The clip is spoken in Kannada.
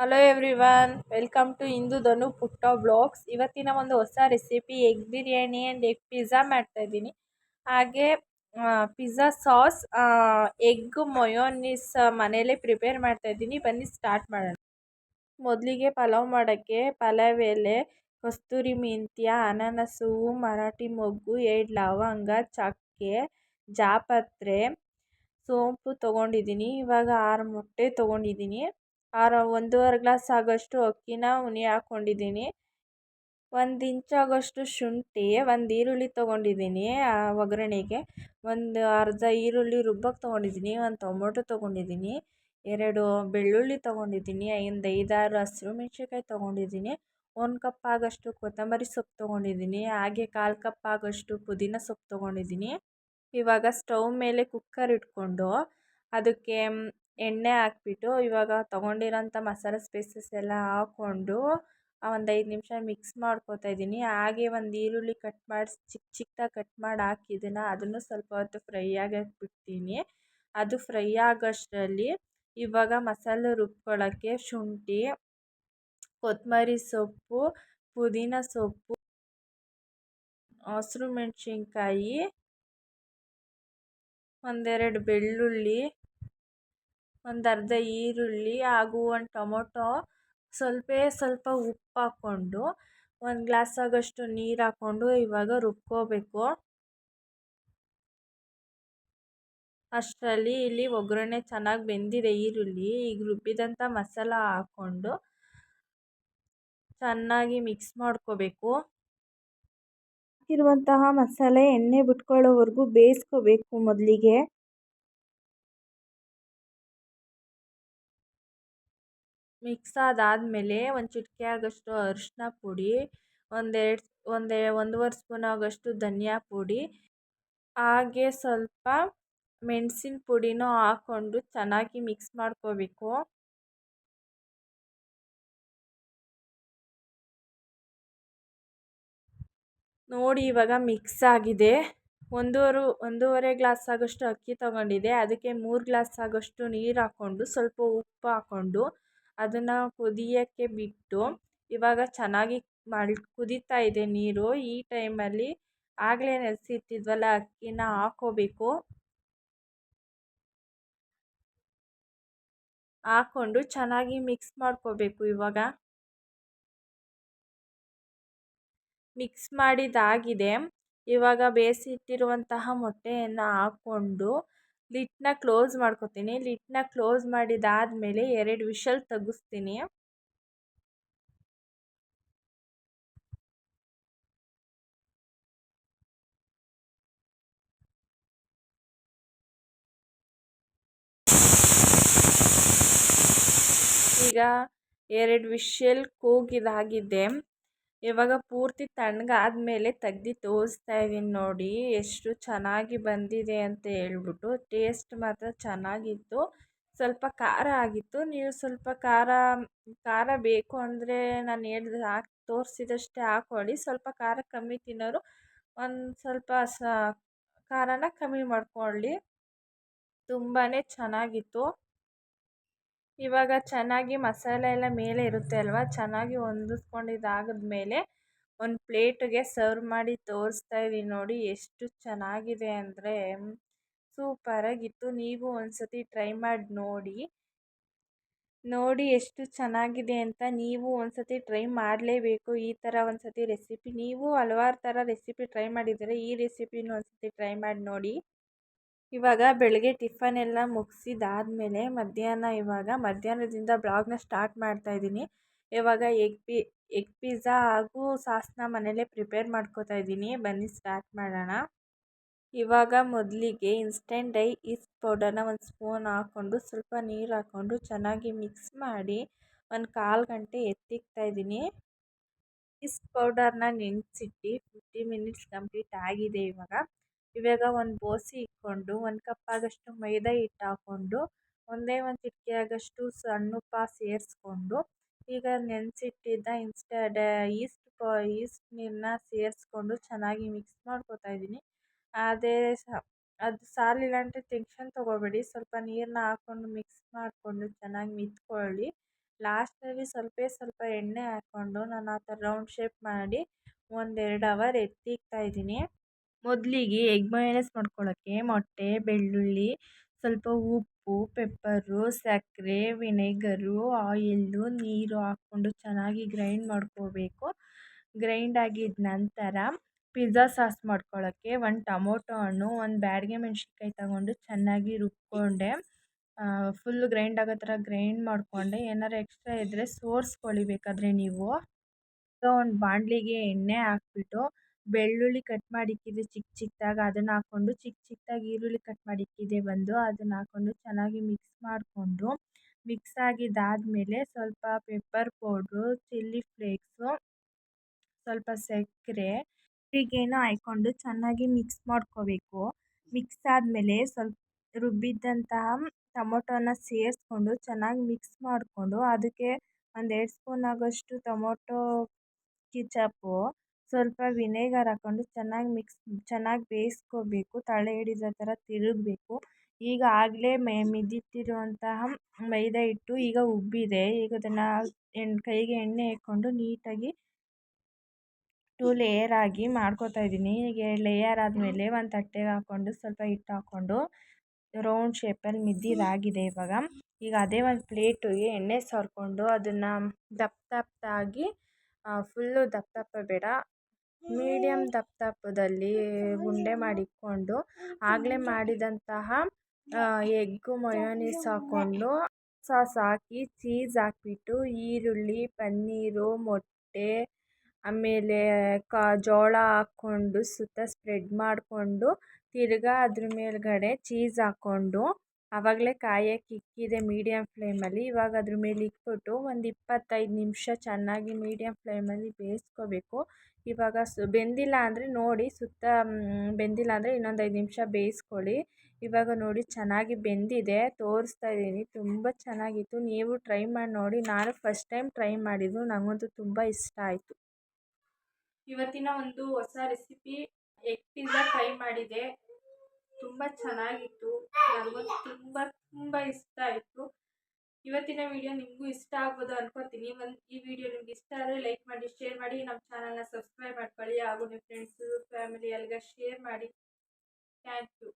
ಹಲೋ ಎವ್ರಿವನ್, ವೆಲ್ಕಮ್ ಟು ಇಂದು ಧನು ಪುಟ್ಟ ಬ್ಲಾಗ್ಸ್. ಇವತ್ತಿನ ಒಂದು ಹೊಸ recipe egg biryani and egg pizza ಮಾಡ್ತಾ ಇದ್ದೀನಿ. ಹಾಗೆ ಪಿಜ್ಜಾ ಸಾಸ್, ಎಗ್ ಮೊಯೋನಿಸ್ ಮನೇಲೇ ಪ್ರಿಪೇರ್ ಮಾಡ್ತಾ ಇದ್ದೀನಿ. ಬನ್ನಿ ಸ್ಟಾರ್ಟ್ ಮಾಡೋಣ. ಮೊದಲಿಗೆ ಪಲಾವ್ ಮಾಡೋಕ್ಕೆ ಪಲಾವ್ ಎಲೆ, ಕಸ್ತೂರಿ ಮೆಂತ್ಯ, ಅನಾನಸು, ಮರಾಠಿ ಮೊಗ್ಗು, 2 ಲವಂಗ, ಚಕ್ಕೆ, ಜಾಪತ್ರೆ, ಸೋಂಪು ತೊಗೊಂಡಿದ್ದೀನಿ. ಇವಾಗ 6 ಮೊಟ್ಟೆ ತೊಗೊಂಡಿದ್ದೀನಿ. 1.5 ಗ್ಲಾಸ್ ಆಗೋಷ್ಟು ಅಕ್ಕಿನ ಉನಿ ಹಾಕ್ಕೊಂಡಿದ್ದೀನಿ. 1 ಇಂಚ್ ಆಗೋಷ್ಟು ಶುಂಠಿ, 1 ಈರುಳ್ಳಿ ತೊಗೊಂಡಿದ್ದೀನಿ ಒಗ್ಗರಣೆಗೆ, ಒಂದು ಅರ್ಧ ಈರುಳ್ಳಿ ರುಬ್ಬಕ್ಕೆ ತೊಗೊಂಡಿದ್ದೀನಿ, 1 ಟೊಮೊಟೊ ತೊಗೊಂಡಿದ್ದೀನಿ, 2 ಬೆಳ್ಳುಳ್ಳಿ ತೊಗೊಂಡಿದ್ದೀನಿ, 5-6 ಹಸಿರು ಮೆಣಸಿನ್ಕಾಯಿ ತೊಗೊಂಡಿದ್ದೀನಿ, 1 ಕಪ್ ಆಗೋಷ್ಟು ಕೊತ್ತಂಬರಿ ಸೊಪ್ಪು ತೊಗೊಂಡಿದ್ದೀನಿ, ಹಾಗೆ 1/4 ಕಪ್ ಆಗೋಷ್ಟು ಪುದೀನ ಸೊಪ್ಪು ತೊಗೊಂಡಿದ್ದೀನಿ. ಇವಾಗ ಸ್ಟವ್ ಮೇಲೆ ಕುಕ್ಕರ್ ಇಟ್ಕೊಂಡು ಅದಕ್ಕೆ ಎಣ್ಣೆ ಹಾಕ್ಬಿಟ್ಟು ಇವಾಗ ತೊಗೊಂಡಿರೋಂಥ ಮಸಾಲೆ ಸ್ಪೈಸಸ್ ಎಲ್ಲ ಹಾಕ್ಕೊಂಡು ಒಂದು 5 ನಿಮಿಷ ಮಿಕ್ಸ್ ಮಾಡ್ಕೊತಾ ಇದ್ದೀನಿ. ಹಾಗೆ 1 ಈರುಳ್ಳಿ ಕಟ್ ಮಾಡಿ ಚಿಕ್ಕದಾಗಿ ಕಟ್ ಮಾಡಿ ಹಾಕಿದ್ದನ್ನು ಅದನ್ನು ಸ್ವಲ್ಪ ಹೊತ್ತು ಫ್ರೈ ಆಗಕ್ಕೆ ಬಿಡ್ತೀನಿ. ಅದು ಫ್ರೈ ಆಗೋಷ್ಟರಲ್ಲಿ ಇವಾಗ ಮಸಾಲೆ ರುಬ್ಕೊಳ್ಳೋಕ್ಕೆ ಶುಂಠಿ, ಕೊತ್ತಂಬರಿ ಸೊಪ್ಪು, ಪುದೀನ ಸೊಪ್ಪು, ಹಸಿರು ಮೆಣಸಿನ್ಕಾಯಿ, 1-2 ಬೆಳ್ಳುಳ್ಳಿ, ಒಂದು ಅರ್ಧ ಈರುಳ್ಳಿ ಹಾಗೂ 1 ಟೊಮೊಟೊ, ಸ್ವಲ್ಪ ಉಪ್ಪು ಹಾಕ್ಕೊಂಡು 1 ಗ್ಲಾಸ್ ಆಗೋಷ್ಟು ನೀರು ಹಾಕ್ಕೊಂಡು ಇವಾಗ ರುಬ್ಕೋಬೇಕು. ಅಷ್ಟರಲ್ಲಿ ಇಲ್ಲಿ ಒಗ್ಗರಣೆ ಚೆನ್ನಾಗಿ ಬೆಂದಿದೆ ಈರುಳ್ಳಿ. ಈಗ ರುಬ್ಬಿದಂಥ ಮಸಾಲ ಹಾಕ್ಕೊಂಡು ಚೆನ್ನಾಗಿ ಮಿಕ್ಸ್ ಮಾಡ್ಕೋಬೇಕು. ಹಾಕಿರುವಂತಹ ಮಸಾಲೆ ಎಣ್ಣೆ ಬಿಟ್ಕೊಳ್ಳೋವರೆಗೂ ಬೇಯಿಸ್ಕೋಬೇಕು. ಮೊದಲಿಗೆ ಮಿಕ್ಸ್ ಆದಾದಮೇಲೆ 1 ಚಿಟಿಕೆ ಆಗೋಷ್ಟು ಅರಿಶಿನ ಪುಡಿ, 1-1.5 ಸ್ಪೂನ್ ಆಗೋಷ್ಟು ಧನಿಯಾ ಪುಡಿ, ಹಾಗೆ ಸ್ವಲ್ಪ ಮೆಣಸಿನ ಪುಡಿನೂ ಹಾಕ್ಕೊಂಡು ಚೆನ್ನಾಗಿ ಮಿಕ್ಸ್ ಮಾಡ್ಕೋಬೇಕು. ನೋಡಿ ಇವಾಗ ಮಿಕ್ಸ್ ಆಗಿದೆ. 1.5 ಗ್ಲಾಸ್ ಆಗೋಷ್ಟು ಅಕ್ಕಿ ತೊಗೊಂಡಿದ್ದೆ, ಅದಕ್ಕೆ 3 ಗ್ಲಾಸ್ ಆಗೋಷ್ಟು ನೀರು ಹಾಕ್ಕೊಂಡು ಸ್ವಲ್ಪ ಉಪ್ಪು ಹಾಕ್ಕೊಂಡು ಅದನ್ನು ಕುದಿಯೋಕ್ಕೆ ಬಿಟ್ಟು ಇವಾಗ ಚೆನ್ನಾಗಿ ಕುದೀತಾ ಇದೆ ನೀರು. ಈ ಟೈಮಲ್ಲಿ ಆಗಲೇ ನೆನೆಸಿಟ್ಟಿದ್ವಲ್ಲ ಅಕ್ಕಿನ ಹಾಕ್ಕೋಬೇಕು. ಹಾಕ್ಕೊಂಡು ಚೆನ್ನಾಗಿ ಮಿಕ್ಸ್ ಮಾಡ್ಕೋಬೇಕು. ಇವಾಗ ಮಿಕ್ಸ್ ಮಾಡಿದ್ದಾಗಿದೆ. ಇವಾಗ ಬೇಯಿಸಿಟ್ಟಿರುವಂತಹ ಮೊಟ್ಟೆಯನ್ನು ಹಾಕ್ಕೊಂಡು ಲಿಡ್ನ ಕ್ಲೋಸ್ ಮಾಡ್ಕೊತೀನಿ. ಲಿಡ್ನ ಕ್ಲೋಸ್ ಮಾಡಿದಾದಮೇಲೆ 2 ವಿಷಲ್ ತೆಗಿಸ್ತೀನಿ. ಈಗ 2 ವಿಷಲ್ ಕೂಗಿದಾಗಿದೆ. ಇವಾಗ ಪೂರ್ತಿ ತಣ್ಣಗಾದ್ಮೇಲೆ ತೆಗ್ದು ತೋರಿಸ್ತಾ ಇದ್ದೀನಿ. ನೋಡಿ ಎಷ್ಟು ಚೆನ್ನಾಗಿ ಬಂದಿದೆ ಅಂತ ಹೇಳ್ಬಿಟ್ಟು. ಟೇಸ್ಟ್ ಮಾತ್ರ ಚೆನ್ನಾಗಿತ್ತು. ಸ್ವಲ್ಪ ಖಾರ ಆಗಿತ್ತು. ನೀವು ಸ್ವಲ್ಪ ಖಾರ ಬೇಕು ಅಂದರೆ ನಾನು ತೋರಿಸಿದಷ್ಟೇ ಹಾಕ್ಕೊಳ್ಳಿ. ಸ್ವಲ್ಪ ಖಾರ ಕಮ್ಮಿ ತಿನ್ನೋರು ಒಂದು ಸ್ವಲ್ಪ ಖಾರನ ಕಮ್ಮಿ ಮಾಡ್ಕೊಳ್ಳಿ. ತುಂಬಾ ಚೆನ್ನಾಗಿತ್ತು. ಇವಾಗ ಚೆನ್ನಾಗಿ ಮಸಾಲೆ ಎಲ್ಲ ಮೇಲೆ ಇರುತ್ತೆ ಅಲ್ವಾ, ಚೆನ್ನಾಗಿ ಹೊಂದಿಸ್ಕೊಂಡಿದ್ದಾದ್ಮೇಲೆ ಒಂದು ಪ್ಲೇಟಿಗೆ ಸರ್ವ್ ಮಾಡಿ ತೋರಿಸ್ತಾ ಇದ್ದೀನಿ. ನೋಡಿ ಎಷ್ಟು ಚೆನ್ನಾಗಿದೆ ಅಂದರೆ ಸೂಪರಾಗಿತ್ತು. ನೀವು ಒಂದ್ಸತಿ ಟ್ರೈ ಮಾಡಿ ನೋಡಿ ಎಷ್ಟು ಚೆನ್ನಾಗಿದೆ ಅಂತ. ನೀವು ಒಂದ್ಸತಿ ಟ್ರೈ ಮಾಡಲೇಬೇಕು ಈ ಥರ ಒಂದ್ಸತಿ ರೆಸಿಪಿ. ನೀವು ಹಲವಾರು ಥರ ರೆಸಿಪಿ ಟ್ರೈ ಮಾಡಿದ್ದೀರ, ಈ ರೆಸಿಪಿನೂ ಒಂದ್ಸತಿ ಟ್ರೈ ಮಾಡಿ ನೋಡಿ. ಇವಾಗ ಬೆಳಗ್ಗೆ ಟಿಫನ್ ಎಲ್ಲ ಮುಗಿಸಿದಾದ್ಮೇಲೆ ಮಧ್ಯಾಹ್ನದಿಂದ ಬ್ಲಾಗ್ನ ಸ್ಟಾರ್ಟ್ ಮಾಡ್ತಾಯಿದ್ದೀನಿ. ಇವಾಗ ಎಗ್ ಪಿಜ್ಜಾ ಹಾಗೂ ಸಾಸ್ನ ಮನೇಲೇ ಪ್ರಿಪೇರ್ ಮಾಡ್ಕೋತಾ ಇದ್ದೀನಿ. ಬನ್ನಿ ಸ್ಟಾರ್ಟ್ ಮಾಡೋಣ. ಇವಾಗ ಮೊದಲಿಗೆ ಇನ್ಸ್ಟೆಂಟ್ ಈಸ್ಟ್ ಪೌಡರ್ನ 1 ಸ್ಪೂನ್ ಹಾಕ್ಕೊಂಡು ಸ್ವಲ್ಪ ನೀರು ಹಾಕ್ಕೊಂಡು ಚೆನ್ನಾಗಿ ಮಿಕ್ಸ್ ಮಾಡಿ 1/4 ಗಂಟೆ ಎತ್ತಿಕ್ತಾ ಇದ್ದೀನಿ. ಈಸ್ಟ್ ಪೌಡರ್ನ ನೆನೆಸಿಟ್ಟು 50 ಮಿನಿಟ್ಸ್ ಕಂಪ್ಲೀಟ್ ಆಗಿದೆ. ಇವಾಗ ಒಂದು ಬೋಸಿ ಇಟ್ಕೊಂಡು 1 ಕಪ್ ಆಗೋಷ್ಟು ಮೈದಾ ಹಿಟ್ಟು ಹಾಕ್ಕೊಂಡು 1 ಚಿಟಿಕೆ ಆಗೋಷ್ಟು ಸಣ್ಣುಪ್ಪ ಸೇರಿಸ್ಕೊಂಡು ಈಗ ನೆನೆಸಿಟ್ಟಿದ್ದ ಈಸ್ಟ್ ನೀರನ್ನ ಸೇರಿಸ್ಕೊಂಡು ಚೆನ್ನಾಗಿ ಮಿಕ್ಸ್ ಮಾಡ್ಕೊತಾ ಇದ್ದೀನಿ. ಅದು ಸಾಲಿಲ್ಲ ಅಂದರೆ ಟೆನ್ಷನ್ ತೊಗೋಬೇಡಿ. ಸ್ವಲ್ಪ ನೀರನ್ನ ಹಾಕ್ಕೊಂಡು ಮಿಕ್ಸ್ ಮಾಡಿಕೊಂಡು ಚೆನ್ನಾಗಿ ಮಿತ್ಕೊಳ್ಳಿ. ಲಾಸ್ಟಲ್ಲಿ ಸ್ವಲ್ಪ ಎಣ್ಣೆ ಹಾಕ್ಕೊಂಡು ನಾನು ಆ ಥರ ರೌಂಡ್ ಶೇಪ್ ಮಾಡಿ 1-2 ಅವರ್ ಎತ್ತಿಕ್ತಾ ಇದ್ದೀನಿ. ಮೊದಲಿಗೆ ಎಗ್ ಮಯೋನೈಸ್ ಮಾಡ್ಕೊಳ್ಳೋಕ್ಕೆ ಮೊಟ್ಟೆ, ಬೆಳ್ಳುಳ್ಳಿ, ಸ್ವಲ್ಪ ಉಪ್ಪು, ಪೆಪ್ಪರು, ಸಕ್ಕರೆ, ವಿನೆಗರು, ಆಯಿಲ್ಲು, ನೀರು ಹಾಕ್ಕೊಂಡು ಚೆನ್ನಾಗಿ ಗ್ರೈಂಡ್ ಮಾಡ್ಕೋಬೇಕು. ಗ್ರೈಂಡ್ ಆಗಿದ ನಂತರ ಪಿಜ್ಜಾ ಸಾಸ್ ಮಾಡ್ಕೊಳ್ಳೋಕ್ಕೆ 1 ಟೊಮೊಟೊ ಹಣ್ಣು, 1 ಬ್ಯಾಡಗೆ ಮೆಣಸಿನ್ಕಾಯಿ ತಗೊಂಡು ಚೆನ್ನಾಗಿ ರುಬ್ಕೊಂಡೆ. ಫುಲ್ಲು ಗ್ರೈಂಡ್ ಆಗೋ ಥರ ಗ್ರೈಂಡ್ ಮಾಡಿಕೊಂಡೆ. ಏನಾರು ಎಕ್ಸ್ಟ್ರಾ ಇದ್ದರೆ ಸೋರಿಸ್ಕೊಳ್ಳಿ ಬೇಕಾದರೆ ನೀವು. ಒಂದು ಬಾಣಲಿಗೆ ಎಣ್ಣೆ ಹಾಕ್ಬಿಟ್ಟು ಬೆಳ್ಳುಳ್ಳಿ ಕಟ್ ಮಾಡಿಕ್ಕಿದೆ ಚಿಕ್ಕದಾಗಿ ಅದನ್ನು ಹಾಕ್ಕೊಂಡು ಚಿಕ್ಕದಾಗಿ ಈರುಳ್ಳಿ ಕಟ್ ಮಾಡಿಕ್ಕಿದೆ ಅದನ್ನು ಹಾಕ್ಕೊಂಡು ಚೆನ್ನಾಗಿ ಮಿಕ್ಸ್ ಮಾಡಿಕೊಂಡು ಮಿಕ್ಸ್ ಆಗಿದ್ದಾದಮೇಲೆ ಸ್ವಲ್ಪ ಪೆಪ್ಪರ್ ಪೌಡ್ರು, ಚಿಲ್ಲಿ ಫ್ಲೇಕ್ಸು, ಸ್ವಲ್ಪ ಸಕ್ಕರೆ ಹೀಗೇನೋ ಹಾಕ್ಕೊಂಡು ಚೆನ್ನಾಗಿ ಮಿಕ್ಸ್ ಮಾಡ್ಕೋಬೇಕು. ಮಿಕ್ಸ್ ಆದಮೇಲೆ ಸ್ವಲ್ಪ ರುಬ್ಬಿದ್ದಂತಹ ಟೊಮೊಟೊನ ಸೇರಿಸ್ಕೊಂಡು ಚೆನ್ನಾಗಿ ಮಿಕ್ಸ್ ಮಾಡಿಕೊಂಡು ಅದಕ್ಕೆ 1-2 ಸ್ಪೂನ್ ಆಗೋಷ್ಟು ಟೊಮೊಟೊ ಕೆಚಪ್ಪು, ಸ್ವಲ್ಪ ವಿನೆಗರ್ ಹಾಕ್ಕೊಂಡು ಚೆನ್ನಾಗಿ ಬೇಯಿಸ್ಕೋಬೇಕು. ತಳ ಹಿಡಿಸೋ ಥರ ತಿರುಗಬೇಕು. ಈಗ ಆಗಲೇ ಮಿದಿಟ್ಟಿರುವಂತಹ ಮೈದಾ ಹಿಟ್ಟು ಈಗ ಉಬ್ಬಿದೆ. ಈಗ ಅದನ್ನು ಕೈಗೆ ಎಣ್ಣೆ ಹಾಕ್ಕೊಂಡು ನೀಟಾಗಿ 2 ಲೇಯರ್ ಆಗಿ ಮಾಡ್ಕೋತಾ ಇದ್ದೀನಿ. ಈಗ ಲೇಯರ್ ಆದಮೇಲೆ ಒಂದು ತಟ್ಟೆಗೆ ಹಾಕ್ಕೊಂಡು ಸ್ವಲ್ಪ ಹಿಟ್ಟು ಹಾಕ್ಕೊಂಡು ರೌಂಡ್ ಶೇಪಲ್ಲಿ ಮಿದ್ದಿದಾಗಿದೆ ಇವಾಗ. ಈಗ ಅದೇ ಒಂದು ಪ್ಲೇಟಿಗೆ ಎಣ್ಣೆ ಸವರ್ಕೊಂಡು ಅದನ್ನು ದಪ್ಪದಾಗಿ ಫುಲ್ಲು ದಪ್ಪ ಬೇಡ, ಮೀಡಿಯಮ್ ದಪ್ಪದಲ್ಲಿ ಉಂಡೆ ಮಾಡಿಕೊಂಡು ಆಗಲೇ ಮಾಡಿದಂತಹ ಎಗ್ ಮಯೋನೀಸ್ ಹಾಕ್ಕೊಂಡು ಸಾಸ್ ಹಾಕಿ ಚೀಸ್ ಹಾಕ್ಬಿಟ್ಟು ಈರುಳ್ಳಿ, ಪನ್ನೀರು, ಮೊಟ್ಟೆ ಆಮೇಲೆ ಜೋಳ ಹಾಕ್ಕೊಂಡು ಸುತ್ತ ಸ್ಪ್ರೆಡ್ ಮಾಡಿಕೊಂಡು ತಿರ್ಗಾ ಅದ್ರ ಮೇಲ್ಗಡೆ ಚೀಸ್ ಹಾಕ್ಕೊಂಡು ಆವಾಗಲೇ ಕಾಯಕ್ಕೆ ಇಕ್ಕಿದೆ ಮೀಡಿಯಮ್ ಫ್ಲೇಮಲ್ಲಿ. ಇವಾಗ ಅದ್ರ ಮೇಲೆ ಇಕ್ಬಿಟ್ಟು ಒಂದು 25 ನಿಮಿಷ ಚೆನ್ನಾಗಿ ಮೀಡಿಯಮ್ ಫ್ಲೇಮಲ್ಲಿ ಬೇಯಿಸ್ಕೋಬೇಕು. ಇವಾಗ ಬೆಂದಿಲ್ಲ ಅಂದರೆ ನೋಡಿ, ಸುತ್ತ ಬೆಂದಿಲ್ಲ ಅಂದರೆ ಇನ್ನೊಂದು 5 ನಿಮಿಷ ಬೇಯಿಸ್ಕೊಳ್ಳಿ. ಇವಾಗ ನೋಡಿ ಚೆನ್ನಾಗಿ ಬೆಂದಿದೆ, ತೋರಿಸ್ತಾ ಇದ್ದೀನಿ. ತುಂಬ ಚೆನ್ನಾಗಿತ್ತು, ನೀವು ಟ್ರೈ ಮಾಡಿ ನೋಡಿ. ನಾನು ಫಸ್ಟ್ ಟೈಮ್ ಟ್ರೈ ಮಾಡಿದ್ದು, ನನಗಂತೂ ತುಂಬ ಇಷ್ಟ ಆಯಿತು. ಇವತ್ತಿನ ಒಂದು ಹೊಸ ರೆಸಿಪಿ ಎಗ್ ಪಿಜ್ಜಾ ಟ್ರೈ ಮಾಡಿದೆ, ತುಂಬ ಚೆನ್ನಾಗಿತ್ತು. ನನಗಂತೂ ತುಂಬ ಇಷ್ಟ ಆಯಿತು. ಇವತ್ತಿನ ವಿಡಿಯೋ ನಿಮಗೂ ಇಷ್ಟ ಆಗ್ಬೋದು ಅನ್ಕೋತೀನಿ. ಈ ವಿಡಿಯೋ ನಿಮ್ಗೆ ಇಷ್ಟ ಆದರೆ ಲೈಕ್ ಮಾಡಿ, ಶೇರ್ ಮಾಡಿ, ನಮ್ಮ ಚಾನಲ್ನ ಸಬ್ಸ್ಕ್ರೈಬ್ ಮಾಡ್ಕೊಳ್ಳಿ ಹಾಗೂ ನಿಮ್ಮ ಫ್ರೆಂಡ್ಸು ಫ್ಯಾಮಿಲಿ ಎಲ್ಗ ಶೇರ್ ಮಾಡಿ. Thank you.